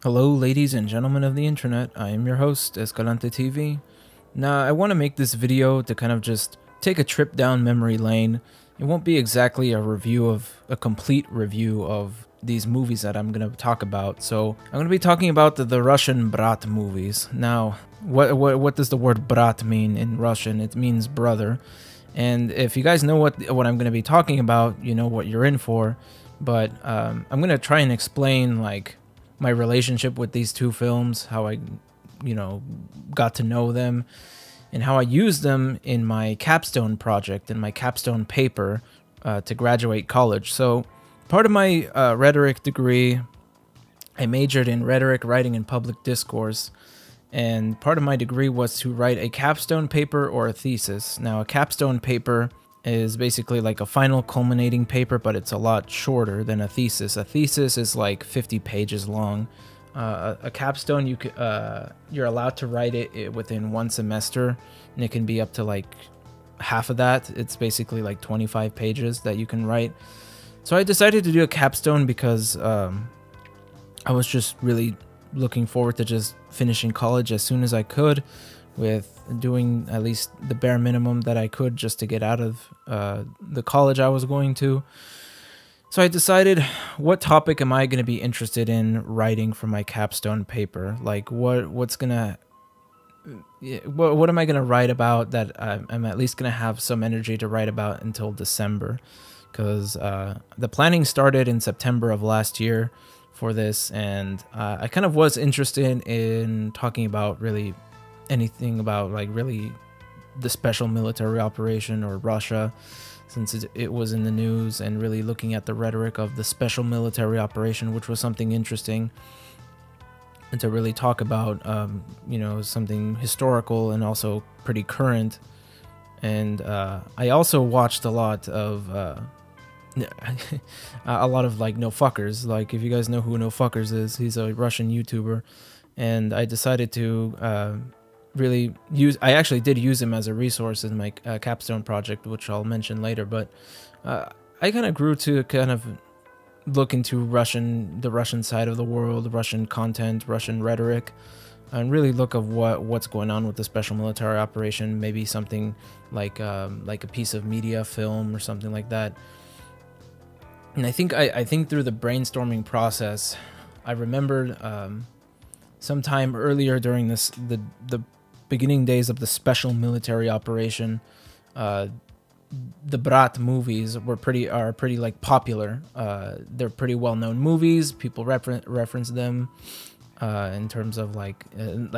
Hello, ladies and gentlemen of the internet. I am your host, Escalante TV. Now, I want to make this video to kind of just take a trip down memory lane. It won't be exactly a complete review of these movies that I'm going to talk about. So, I'm going to be talking about the Russian Brat movies. Now, what does the word Brat mean in Russian? It means brother. And if you guys know what I'm going to be talking about, you know what you're in for. But I'm going to try and explain, like, my relationship with these two films, how I, got to know them, and how I used them in my capstone project, in my capstone paper to graduate college. So part of my rhetoric degree, I majored in rhetoric, writing, and public discourse. And part of my degree was to write a capstone paper or a thesis. Now, a capstone paper is basically like a final culminating paper, but it's a lot shorter than a thesis. A thesis is like 50 pages long. A capstone, you're allowed to write it within one semester, and it can be up to like half of that. It's basically like 25 pages that you can write. So I decided to do a capstone because I was just really looking forward to just finishing college as soon as I could, with doing at least the bare minimum that I could just to get out of the college I was going to. So I decided, what topic am I going to be interested in writing for my capstone paper? Like, what am I going to write about that I'm at least going to have some energy to write about until December? Because the planning started in September of last year for this, and I kind of was interested in talking about really anything about like really the special military operation or Russia, since it was in the news, and really looking at the rhetoric of the special military operation, which was something interesting, and to really talk about something historical and also pretty current. And I also watched a lot of like No Fuckers. Like, if you guys know who No Fuckers is, he's a Russian YouTuber, and I decided to I actually did use him as a resource in my capstone project, which I'll mention later. But I kind of grew to kind of look into the Russian side of the world, Russian content, Russian rhetoric, and really look of what's going on with the special military operation. Maybe something like a piece of media film or something like that. And I think through the brainstorming process, I remembered sometime earlier during the beginning days of the special military operation, the Brat movies are pretty like popular. They're pretty well-known movies. People reference them in terms of like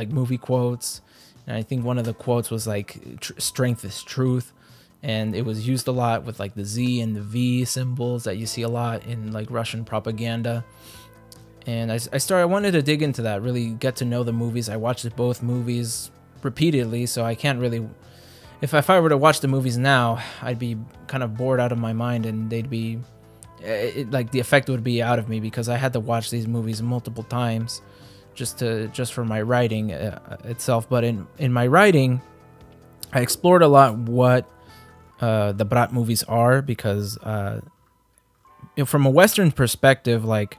movie quotes. And I think one of the quotes was like "Strength is truth," and it was used a lot with like the Z and the V symbols that you see a lot in like Russian propaganda. And I wanted to dig into that, really get to know the movies. I watched both movies repeatedly, so I can't really, if I were to watch the movies now, I'd be kind of bored out of my mind, and they'd be like the effect would be out of me, because I had to watch these movies multiple times just for my writing itself. But in my writing, I explored a lot what the Brat movies are, because from a Western perspective, like,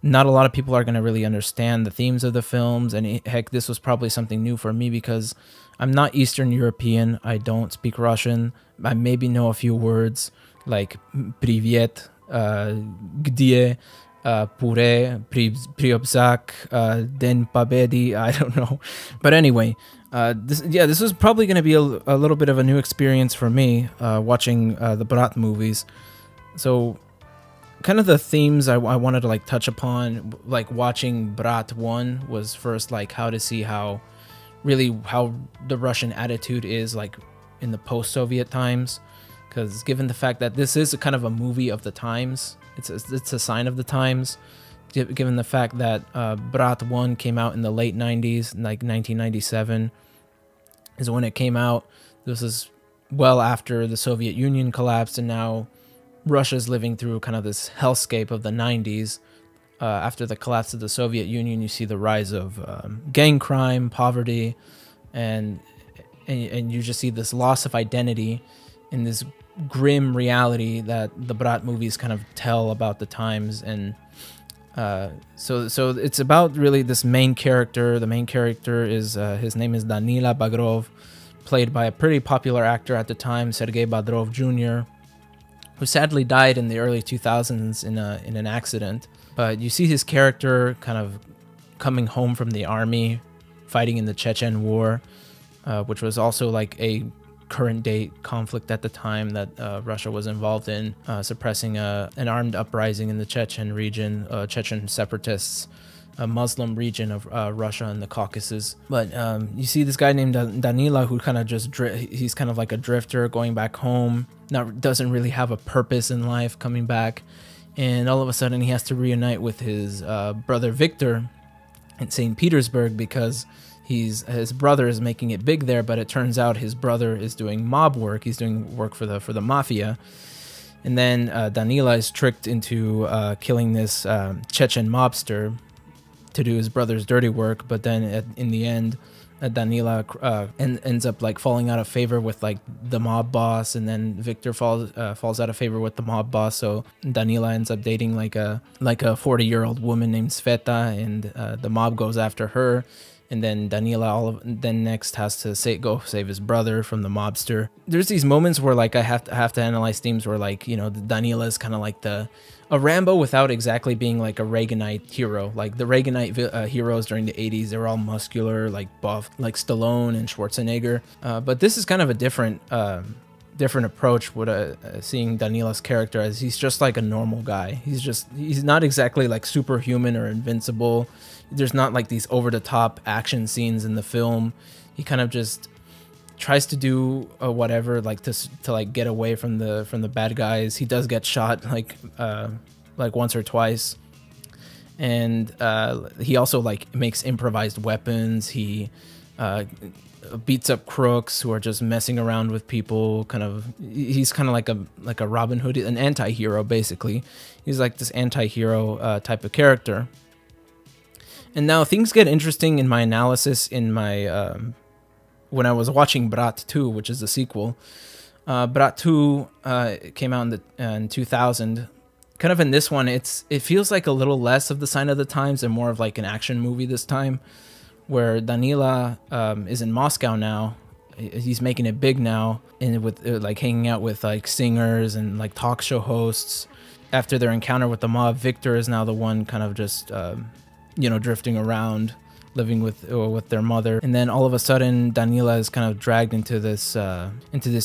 not a lot of people are going to really understand the themes of the films. And heck, this was probably something new for me, because I'm not Eastern European. I don't speak Russian. I maybe know a few words like "Привет," "Где," "Pure," "Priobzak," "Den Победы." I don't know. But anyway, this was probably going to be a little bit of a new experience for me, watching the Brat movies. So kind of the themes I wanted to like touch upon, like watching Brat 1 was first like how to see how the Russian attitude is like in the post-Soviet times, because given the fact that this is a kind of a movie of the times, it's a sign of the times, given the fact that Brat 1 came out in the late 90s, like 1997 is when it came out. This is well after the Soviet Union collapsed, and now Russia's living through kind of this hellscape of the 90s. After the collapse of the Soviet Union, you see the rise of gang crime, poverty, and you just see this loss of identity in this grim reality that the Brat movies kind of tell about the times. And So it's about really this main character. The main character is his name is Danila Bagrov, played by a pretty popular actor at the time, Sergei Badrov Jr., who sadly died in the early 2000s in an accident. But you see his character kind of coming home from the army, fighting in the Chechen War, which was also like a current day conflict at the time that Russia was involved in, suppressing an armed uprising in the Chechen region, Chechen separatists, a Muslim region of Russia and the Caucasus. But you see this guy named Danila, who kind of just he's kind of like a drifter going back home, doesn't really have a purpose in life, coming back, and all of a sudden he has to reunite with his brother Victor in St. Petersburg, because his brother is making it big there, but it turns out his brother is doing mob work. He's doing work for the mafia. And then Danila is tricked into killing this Chechen mobster to do his brother's dirty work. But then in the end, Danila ends up like falling out of favor with like the mob boss, and then Victor falls out of favor with the mob boss. So Danila ends up dating like a 40-year-old woman named Sveta, and the mob goes after her. And then Danila then next has to go save his brother from the mobster. There's these moments where like I have to analyze themes where, like, you know, Danila is kind of like a Rambo without exactly being like a Reaganite hero. Like the Reaganite heroes during the 80s, they were all muscular, like buff, like Stallone and Schwarzenegger. But this is kind of a different approach with seeing Danila's character, as he's just like a normal guy. He's not exactly like superhuman or invincible. There's not like these over-the-top action scenes in the film. He kind of just tries to do whatever, like to like get away from the bad guys. He does get shot like once or twice, and he also like makes improvised weapons. He beats up crooks who are just messing around with people. He's kind of like a Robin Hood, an anti-hero basically. He's like this anti-hero type of character. And now things get interesting in my analysis in my when I was watching Brat 2, which is the sequel. Brat 2 came out in 2000. Kind of in this one, it feels like a little less of the sign of the times and more of like an action movie this time, where Danila is in Moscow now. He's making it big now, and with like hanging out with like singers and like talk show hosts. After their encounter with the mob, Victor is now the one kind of just you know, drifting around, living with their mother. And then all of a sudden Danila is kind of dragged into this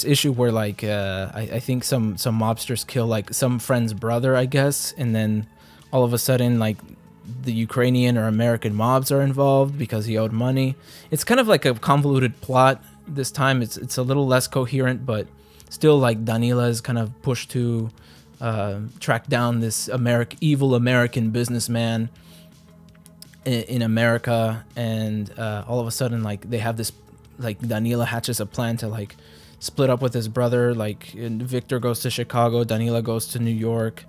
issue where like I think some mobsters kill like some friend's brother, I guess, and then all of a sudden like the Ukrainian or American mobs are involved because he owed money. It's kind of like a convoluted plot this time. It's a little less coherent, but still like Danila is kind of pushed to track down this evil American businessman in America, and all of a sudden like they have this, like Danila hatches a plan to like split up with his brother. Like Victor goes to Chicago, Danila goes to New York,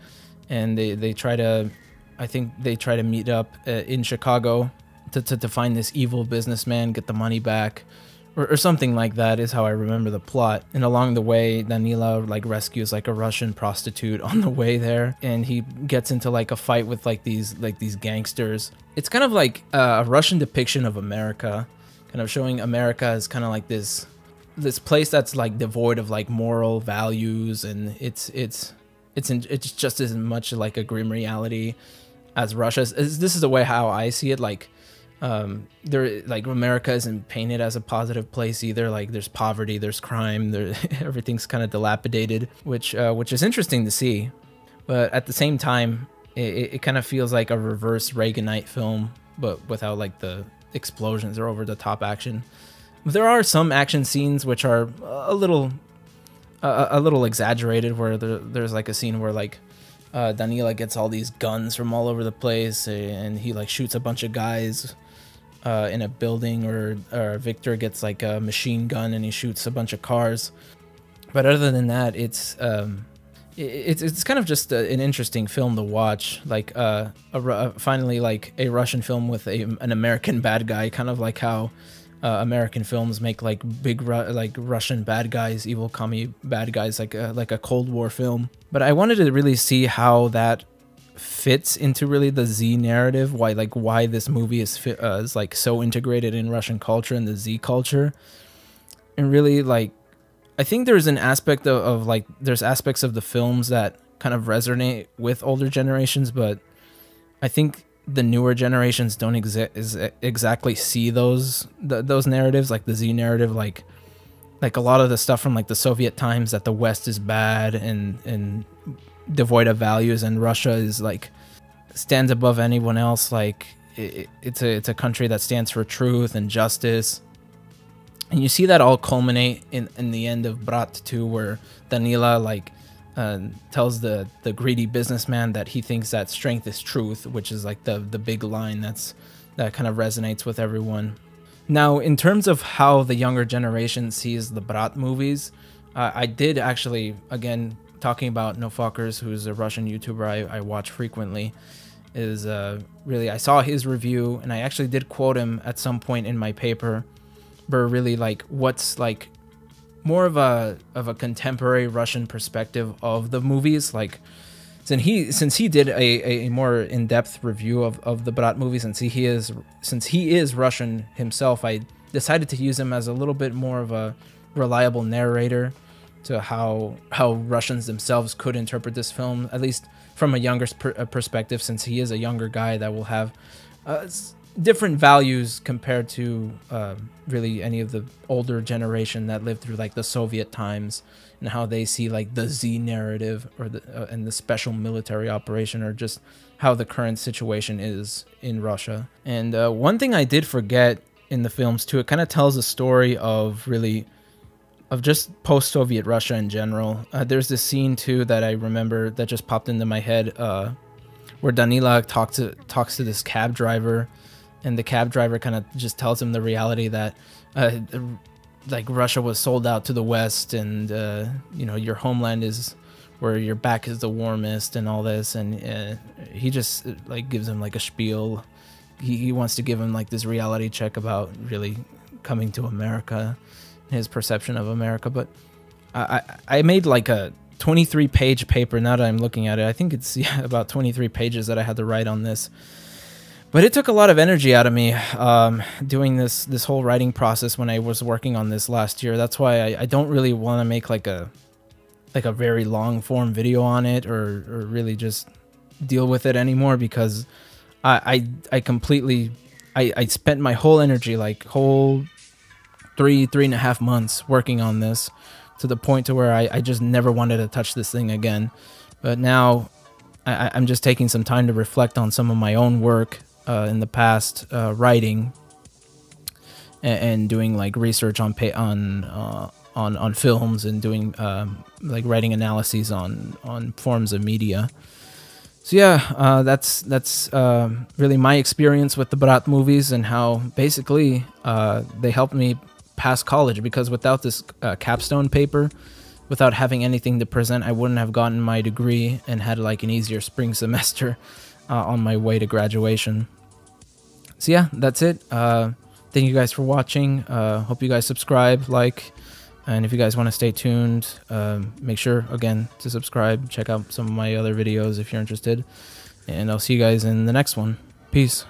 and they try to, I think they try to meet up in Chicago to find this evil businessman, get the money back, or something like that is how I remember the plot. And along the way, Danila like rescues like a Russian prostitute on the way there, and he gets into like a fight with like these gangsters. It's kind of like a Russian depiction of America, kind of showing America as kind of like this place that's like devoid of like moral values, and it's just as much like a grim reality as Russia. This is the way how I see it. Like like America isn't painted as a positive place either. Like there's poverty, there's crime, everything's kind of dilapidated, which is interesting to see. But at the same time, it kind of feels like a reverse Reaganite film, but without like the explosions or over the top action. There are some action scenes which are a little exaggerated, where there's like a scene where like Danila gets all these guns from all over the place, and he like shoots a bunch of guys in a building, or Victor gets like a machine gun and he shoots a bunch of cars. But other than that, it's kind of just an interesting film to watch. Like finally like a Russian film with an American bad guy, kind of like how American films make like big like Russian bad guys, evil commie bad guys, like a Cold War film. But I wanted to really see how that fits into really the Z narrative, why this movie is like so integrated in Russian culture and the Z culture. And really, like, I think there's an aspect of like, there's aspects of the films that kind of resonate with older generations, but I think the newer generations don't exactly see those narratives, like the Z narrative, like a lot of the stuff from like the Soviet times, that the West is bad and devoid of values, and Russia is like stands above anyone else. Like it's a country that stands for truth and justice. And you see that all culminate in the end of Brat 2, where Danila like tells the greedy businessman that he thinks that strength is truth, which is like the big line that kind of resonates with everyone. Now, in terms of how the younger generation sees the Brat movies, I did actually, again, talking about No Fuckers, who's a Russian YouTuber I watch frequently, is really, I saw his review, and I actually did quote him at some point in my paper, but really like what's like more of a contemporary Russian perspective of the movies. Like since he did a more in-depth review of the Brat movies, and since he is Russian himself, I decided to use him as a little bit more of a reliable narrator to how Russians themselves could interpret this film, at least from a younger perspective, since he is a younger guy that will have different values compared to really any of the older generation that lived through like the Soviet times, and how they see like the Z narrative or and the special military operation, or just how the current situation is in Russia. And one thing I did forget in the films too, it kind of tells a story of just post-Soviet Russia in general. There's this scene too that I remember that just popped into my head, where Danila talks to this cab driver, and the cab driver kind of just tells him the reality that like Russia was sold out to the West, and you know, your homeland is where your back is the warmest and all this. And he just like gives him like a spiel. He wants to give him like this reality check about really coming to America, his perception of America. But I made like a 23-page paper. Now that I'm looking at it, I think it's about 23 pages that I had to write on this. But it took a lot of energy out of me doing this whole writing process when I was working on this last year. That's why I don't really want to make like a very long form video on it, or really just deal with it anymore, because I completely spent my whole energy, like whole 3.5 months working on this, to the point to where I just never wanted to touch this thing again. But now I'm just taking some time to reflect on some of my own work in the past, writing and doing like research on films, and doing like writing analyses on forms of media. So yeah, that's really my experience with the Brat movies, and how basically they helped me pass college, because without this capstone paper, without having anything to present, I wouldn't have gotten my degree and had like an easier spring semester on my way to graduation. So yeah, that's it. Thank you guys for watching. Hope you guys subscribe, like, and if you guys want to stay tuned, make sure again to subscribe. Check out some of my other videos if you're interested, and I'll see you guys in the next one. Peace.